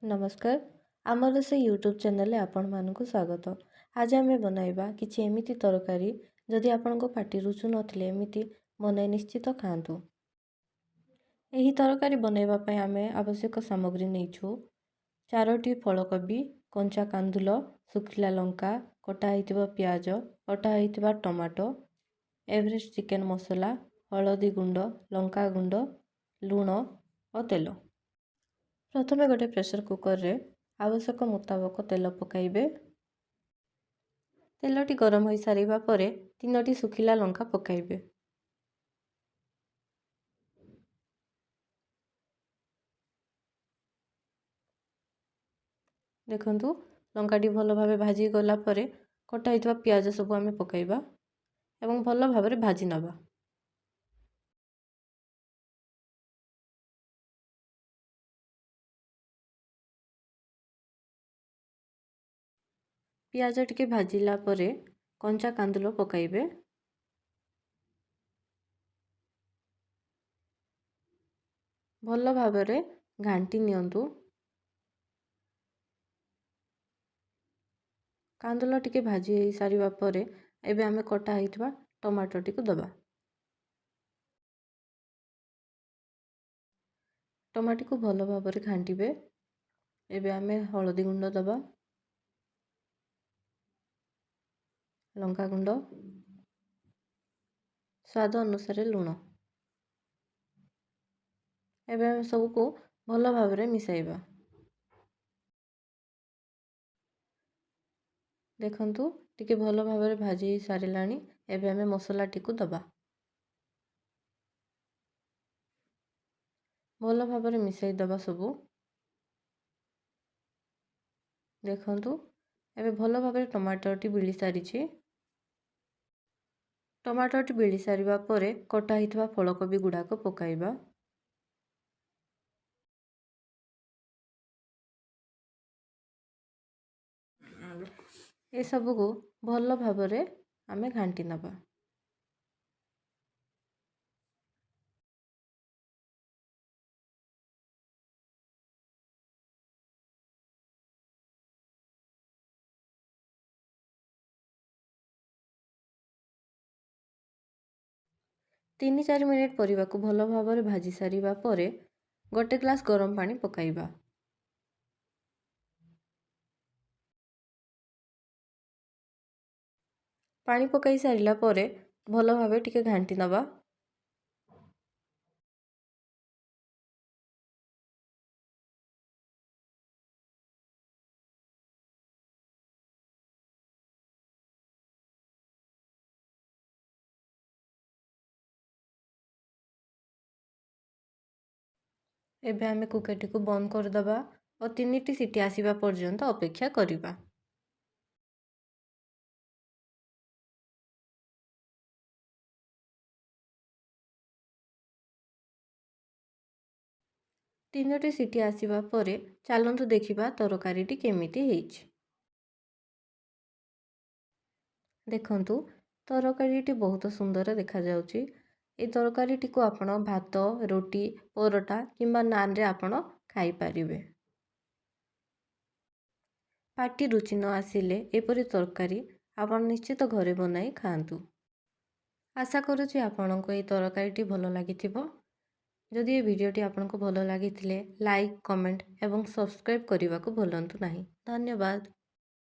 नमस्कार आमर से यूट्यूब चैनल आपको स्वागत। आज आम बनइबा किसी एमती तरकारी जदि आपण पाटी रुचु नथिले एमती बनाई निश्चित खातु। यही तरकारी बनइबापी आम आवश्यक सामग्री नहींछु 4टी फलकोबी, कंचा कांदुल, सुखिला लंका, कटा होइतिबा प्याज, कटा होइतिबा टमाटो, एवरेस्ट चिकेन मसला, हलदी गुंड, लंका गुंड, लूण और तेल। प्रथमे गोटे प्रेशर कुकर रे आवश्यक मुताबक तेल पकाइबे। तेलटी गरम हो सारिबा परे 3टी सुखिला लंका पकाइबे। देखंतु लंकाटी भल भाबे भाजी गला परे कटा होइतबा प्याज सब आमे पकाइबा एवं भल भाबे भाजी नबा। प्याज टिके भाजिला परे कंचा कांदुल पकाइबे। भल भाबे घांटी नियंतु। कांदुल टिके भाजी हो सारिबा परे एबे आमे कटा होइतबा टमाटो टिको दबा। टमाटी को भल भाबे घांटीबे। एबे आमे हलदी गुंड दबा, लंका गुंड, स्वाद अनुसार लूण। एबे सबको भल भाबे मिसाइबा। देखंतु टिके भल भाबे भाजी सारिलानी। एबे आमे मसला टिको दबा। भल भाबे मिसाई दबा सबू। देखंतु एबे भल भाबे टमाटोटी बिली सारिछि। टमाटोटी बिली सारिबा परे कटा हितबा फलकोबी गुडाको पकाइबा। ए सबको भल भाबे आमे घांटी नबा। तीन चार मिनिट परिबा को भल भाबे भाजी सारिबा परे गोटे ग्लास गरम पानी पकाइबा। पानी पकाई सारिला परे भल भाबे टिके घांटी नबा। एबे आमे कुकर को बंद कर दबा और 3टी सीटी आसीबा पर्यंत अपेक्षा करिबा। तीनोटी सीटी आसीबा परे चलंतु देखिबा तरकारीटी केमिति हेइछि। देखंतु तरकारीटी बहुत सुंदर देखा जाउछि। ए तरकारीटी को आपण भात, रोटी, परोटा किंबा नान रे आपण खाई पारिबे। पाटी रुचि न आसिले एपरि तरकारी आपण निश्चित घरे बनाई खातु। आशा करुछि आपनको ए तरकारीटी भल लागिथिबो। जदि ये वीडियोटी आपनको भल लागिथिले लाइक, कमेंट एवं सब्सक्राइब करने को भूलंतु नहीं। धन्यवाद।